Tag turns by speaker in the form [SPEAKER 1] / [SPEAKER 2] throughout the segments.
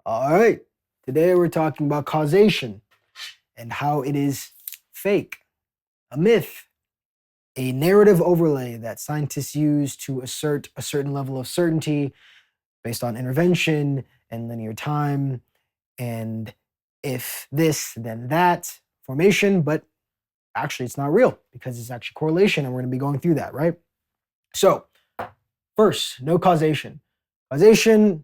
[SPEAKER 1] All right, today we're talking about causation and how it is fake, a myth, a narrative overlay that scientists use to assert a certain level of certainty based on intervention and linear time, and if this, then that formation, but actually it's not real because it's actually correlation, and we're going to be going through that, right? So, first, no causation. Causation,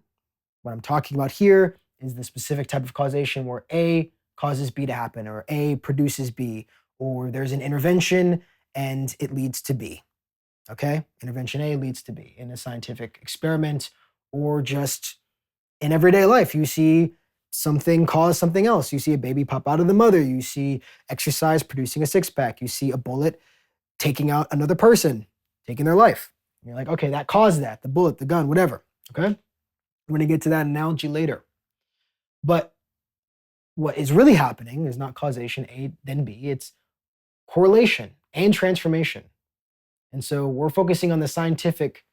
[SPEAKER 1] what I'm talking about here is the specific type of causation where A causes B to happen, or A produces B, or there's an intervention and it leads to B. Okay? Intervention A leads to B in a scientific experiment, or just in everyday life. You see something cause something else. You see a baby pop out of the mother. You see exercise producing a six pack. You see a bullet taking out another person, taking their life. You're like, okay, that caused that, the bullet, the gun, whatever. Okay? We're going to get to that analogy later. But what is really happening is not causation A, then B, it's correlation and transformation. And so we're focusing on the scientific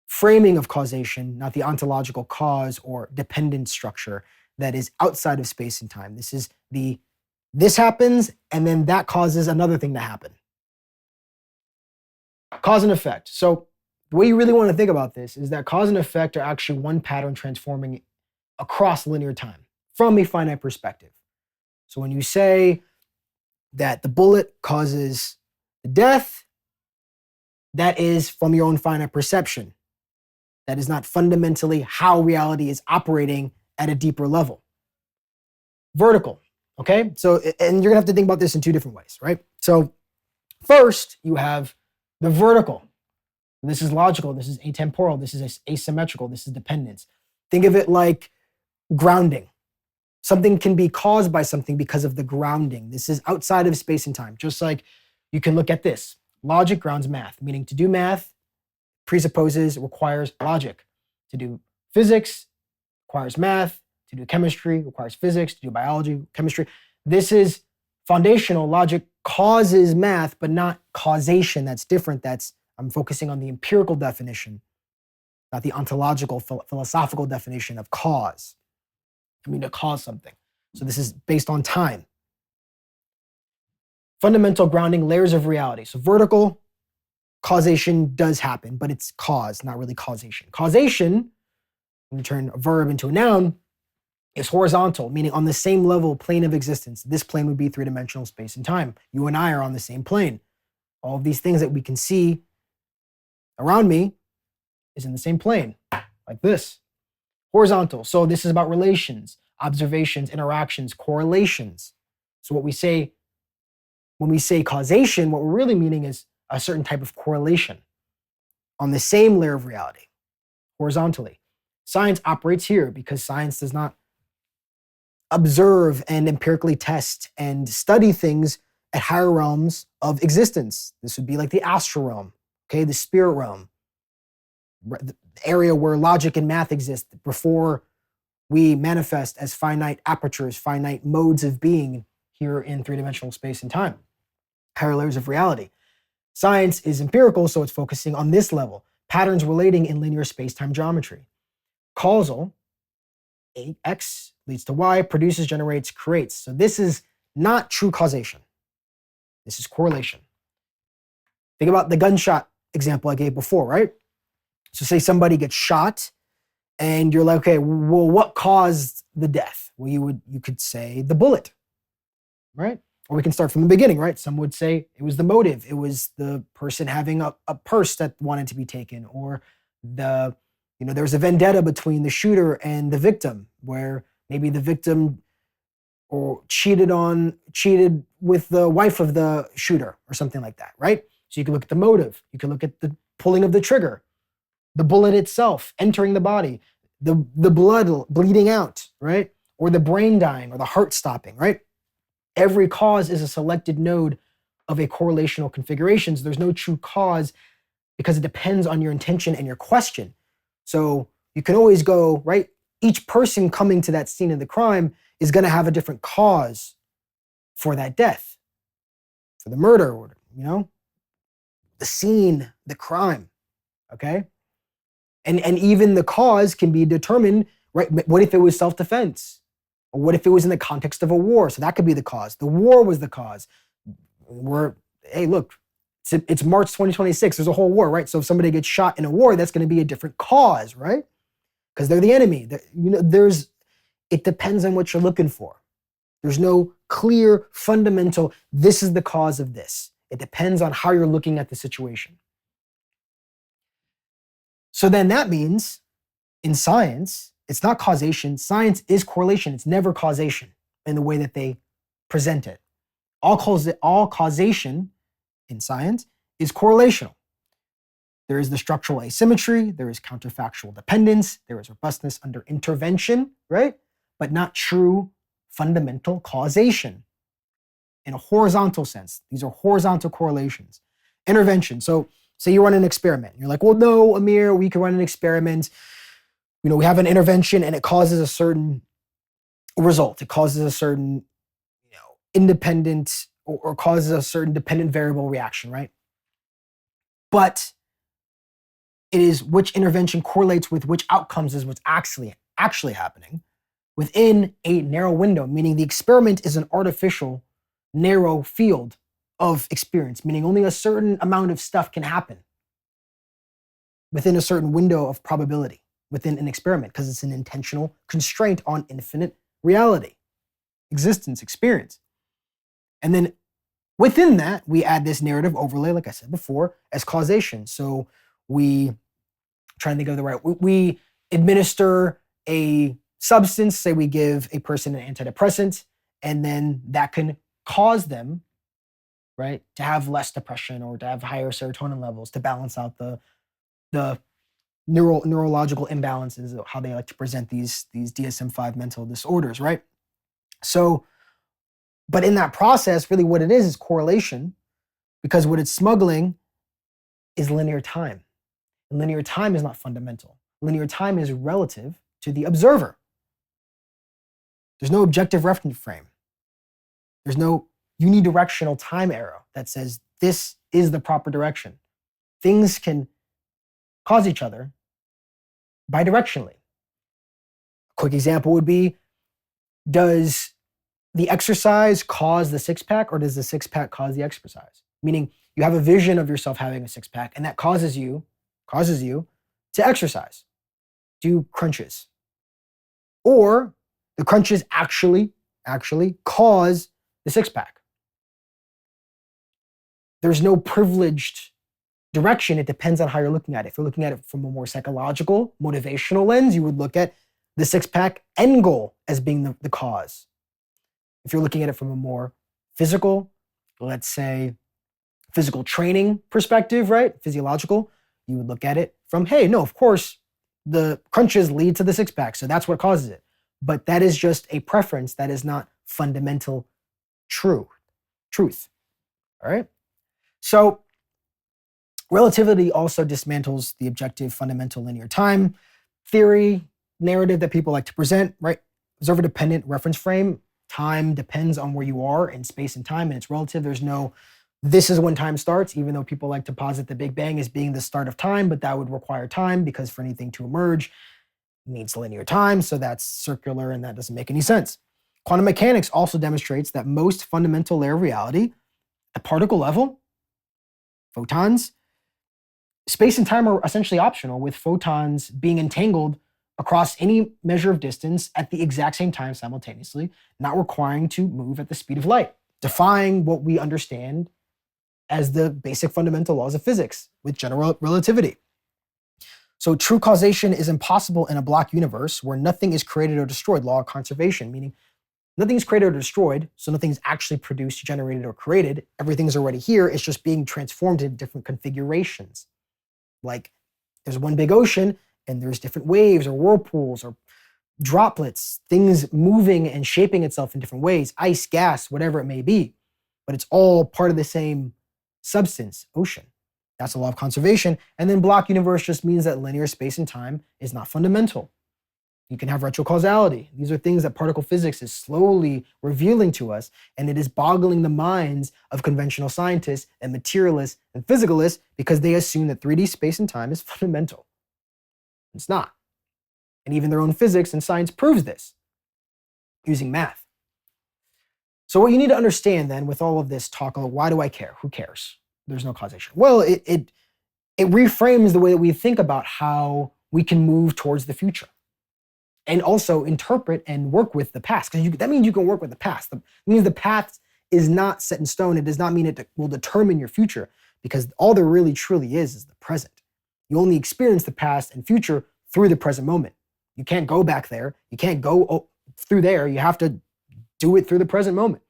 [SPEAKER 1] framing of causation, not the ontological cause or dependent structure that is outside of space and time. This happens, and then that causes another thing to happen. Cause and effect. So the way you really want to think about this is that cause and effect are actually one pattern transforming across linear time from a finite perspective. So when you say that the bullet causes the death, that is from your own finite perception. That is not fundamentally how reality is operating at a deeper level. Vertical, okay? So, and you're gonna have to think about this in two different ways, right? So first, you have the vertical. This is logical, this is atemporal, this is asymmetrical, this is dependence. Think of it like grounding. Something can be caused by something because of the grounding. This is outside of space and time. Just like you can look at this. Logic grounds math, meaning to do math presupposes, requires logic. To do physics requires math. To do chemistry requires physics. To do biology, chemistry. This is foundational. Logic causes math, but not causation. That's different. I'm focusing on the empirical definition, not the ontological, philosophical definition of cause. I mean, to cause something. So this is based on time. Fundamental grounding, layers of reality. So vertical causation does happen, but it's cause, not really causation. Causation, when you turn a verb into a noun, is horizontal, meaning on the same level, plane of existence. This plane would be three-dimensional space and time. You and I are on the same plane. All of these things that we can see around me is in the same plane, like this. Horizontal. So this is about relations, observations, interactions, correlations. So what we say when we say causation, what we're really meaning is a certain type of correlation on the same layer of reality, horizontally. Science operates here because science does not observe and empirically test and study things at higher realms of existence. This would be like the astral realm, okay, the spirit realm, the area where logic and math exist before we manifest as finite apertures, finite modes of being here in three-dimensional space and time, higher layers of reality. Science is empirical, so it's focusing on this level, patterns relating in linear space-time geometry. Causal, X leads to Y, produces, generates, creates. So this is not true causation. This is correlation. Think about the gunshot example I gave before, right? So say somebody gets shot and you're like, okay, well, what caused the death? Well, you could say the bullet, right? Or we can start from the beginning, right? Some would say it was the motive. It was the person having a purse that wanted to be taken, or there's a vendetta between the shooter and the victim, where maybe the victim cheated with the wife of the shooter or something like that, right? So you can look at the motive. You can look at the pulling of the trigger, the bullet itself entering the body, the blood bleeding out, right? Or the brain dying, or the heart stopping, right? Every cause is a selected node of a correlational configuration. So there's no true cause because it depends on your intention and your question. So you can always go, right? Each person coming to that scene of the crime is going to have a different cause for that death, for the murder, or, the scene, the crime, okay? And even the cause can be determined right? What if it was self-defense? Or what if it was in the context of a war? So that could be the cause. The war was the cause. Hey, look, it's March 2026. There's a whole war, right? So if somebody gets shot in a war, that's going to be a different cause, right? Because they're the enemy. It depends on what you're looking for. There's no clear, fundamental, this is the cause of this. It depends on how you're looking at the situation. So then that means in science, it's not causation. Science is correlation. It's never causation in the way that they present it. All causation in science is correlational. There is the structural asymmetry, there is counterfactual dependence, there is robustness under intervention, right? But not true fundamental causation in a horizontal sense. These are horizontal correlations. Intervention. So say you run an experiment. You're like, well, no, Amir, we can run an experiment. We have an intervention and it causes a certain result. It causes a certain independent or causes a certain dependent variable reaction, right? But it is which intervention correlates with which outcomes is what's actually happening within a narrow window, meaning the experiment is an artificial, narrow field of experience, meaning only a certain amount of stuff can happen within a certain window of probability within an experiment because it's an intentional constraint on infinite reality, existence, experience. And then within that, we add this narrative overlay, like I said before, as causation. So we administer a substance, say we give a person an antidepressant, and then that can cause them, right, to have less depression or to have higher serotonin levels to balance out the neurological imbalances of how they like to present these DSM-5 mental disorders, right? So, but in that process, really what it is correlation, because what it's smuggling is linear time. And linear time is not fundamental. Linear time is relative to the observer. There's no objective reference frame. There's no unidirectional time arrow that says this is the proper direction. Things can cause each other bidirectionally. A quick example would be, does the exercise cause the six-pack or does the six-pack cause the exercise? Meaning you have a vision of yourself having a six-pack and that causes you to exercise, do crunches. Or the crunches actually cause the six-pack. There's no privileged direction. It depends on how you're looking at it. If you're looking at it from a more psychological, motivational lens, you would look at the six-pack end goal as being the cause. If you're looking at it from a more physical, let's say physical training perspective, right? Physiological, you would look at it from, hey, no, of course, the crunches lead to the six-pack, so that's what causes it. But that is just a preference. That is not fundamental truth. All right? So relativity also dismantles the objective fundamental linear time theory narrative that people like to present, right? Observer-dependent reference frame. Time depends on where you are in space and time, and it's relative. There's no, this is when time starts, even though people like to posit the Big Bang as being the start of time, but that would require time because for anything to emerge, it needs linear time, so that's circular and that doesn't make any sense. Quantum mechanics also demonstrates that most fundamental layer of reality, at particle level, photons, space and time are essentially optional, with photons being entangled across any measure of distance at the exact same time simultaneously, not requiring to move at the speed of light, defying what we understand as the basic fundamental laws of physics with general relativity. So true causation is impossible in a black universe where nothing is created or destroyed, law of conservation, meaning nothing is created or destroyed, so nothing's actually produced, generated, or created. Everything's already here, it's just being transformed into different configurations. Like there's one big ocean, and there's different waves or whirlpools or droplets, things moving and shaping itself in different ways, ice, gas, whatever it may be. But it's all part of the same substance, ocean. That's the law of conservation. And then block universe just means that linear space and time is not fundamental. You can have retrocausality. These are things that particle physics is slowly revealing to us, and it is boggling the minds of conventional scientists and materialists and physicalists because they assume that 3D space and time is fundamental. It's not. And even their own physics and science proves this using math. So what you need to understand then with all of this talk of why do I care? Who cares? There's no causation. Well, it reframes the way that we think about how we can move towards the future and also interpret and work with the past. Because that means you can work with the past. It means the past is not set in stone. It does not mean it will determine your future, because all there really truly is the present. You only experience the past and future through the present moment. You can't go back there. You can't go through there. You have to do it through the present moment.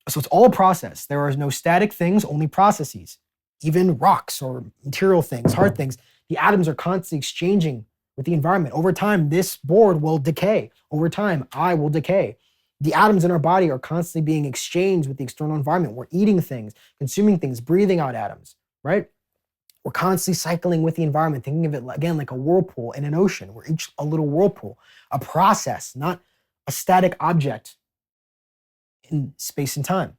[SPEAKER 1] So it's all a process. There are no static things, only processes. Even rocks or material things, hard things, the atoms are constantly exchanging with the environment. Over time, this board will decay. Over time, I will decay. The atoms in our body are constantly being exchanged with the external environment. We're eating things, consuming things, breathing out atoms, right? We're constantly cycling with the environment, thinking of it, again, like a whirlpool in an ocean. We're each a little whirlpool, a process, not a static object in space and time.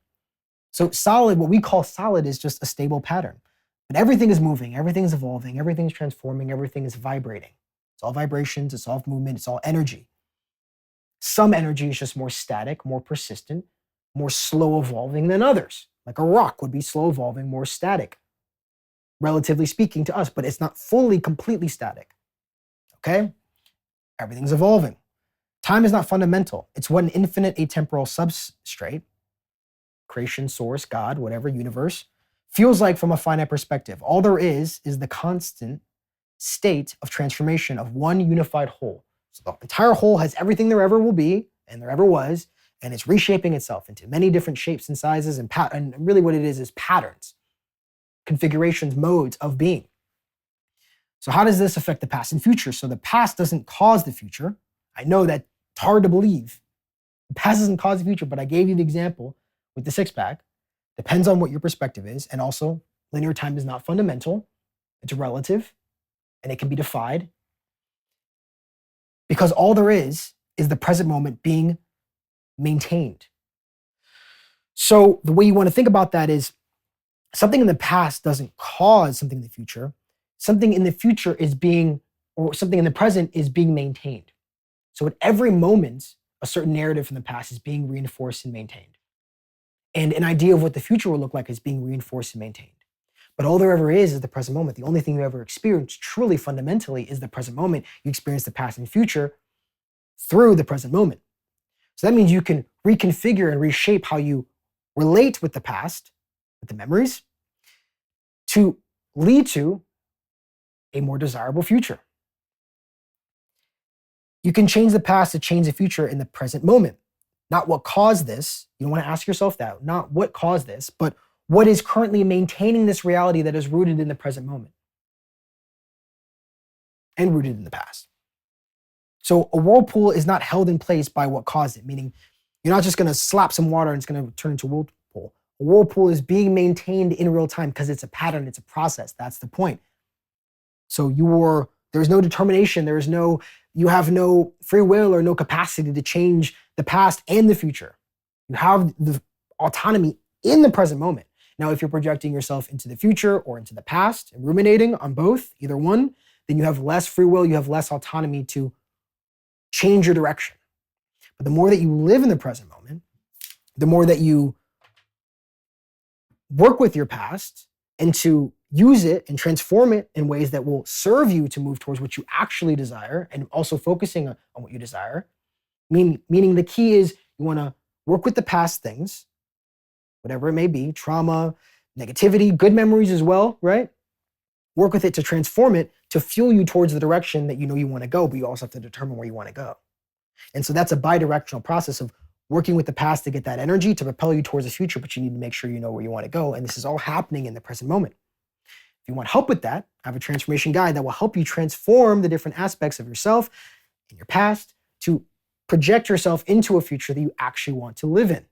[SPEAKER 1] So solid, what we call solid, is just a stable pattern. But everything is moving, everything is evolving, everything is transforming, everything is vibrating. It's all vibrations, it's all movement, it's all energy. Some energy is just more static, more persistent, more slow evolving than others. Like a rock would be slow evolving, more static, relatively speaking to us, but it's not fully, completely static. Okay? Everything's evolving. Time is not fundamental. It's what an infinite atemporal substrate, creation, source, God, whatever, universe, feels like from a finite perspective. All there is the constant state of transformation of one unified whole. So the entire whole has everything there ever will be and there ever was, and it's reshaping itself into many different shapes and sizes and really what it is patterns, configurations, modes of being. So how does this affect the past and future? So the past doesn't cause the future. I know that it's hard to believe. The past doesn't cause the future, but I gave you the example with the six-pack. Depends on what your perspective is. And also, linear time is not fundamental. It's relative, and it can be defied. Because all there is the present moment being maintained. So the way you want to think about that is something in the past doesn't cause something in the future. Something in the future is being, or something in the present is being maintained. So at every moment, a certain narrative from the past is being reinforced and maintained. And an idea of what the future will look like is being reinforced and maintained. But all there ever is the present moment. The only thing you ever experience truly fundamentally is the present moment. You experience the past and future through the present moment. So that means you can reconfigure and reshape how you relate with the past, with the memories, to lead to a more desirable future. You can change the past to change the future in the present moment. Not what caused this. You don't want to ask yourself that. Not what caused this, but what is currently maintaining this reality that is rooted in the present moment and rooted in the past. So a whirlpool is not held in place by what caused it, meaning you're not just going to slap some water and it's going to turn into a whirlpool. A whirlpool is being maintained in real time because it's a pattern, it's a process. That's the point. So there's no determination, you have no free will or no capacity to change the past and the future. You have the autonomy in the present moment. Now, if you're projecting yourself into the future or into the past and ruminating on both, either one, then you have less free will, you have less autonomy to change your direction. But the more that you live in the present moment, the more that you work with your past and to use it and transform it in ways that will serve you to move towards what you actually desire, and also focusing on what you desire. Meaning the key is you want to work with the past things, whatever it may be, trauma, negativity, good memories as well, right? Work with it to transform it, to fuel you towards the direction that you know you want to go, but you also have to determine where you want to go. And so that's a bi-directional process of working with the past to get that energy to propel you towards the future, but you need to make sure you know where you want to go. And this is all happening in the present moment. If you want help with that, I have a transformation guide that will help you transform the different aspects of yourself and your past to project yourself into a future that you actually want to live in.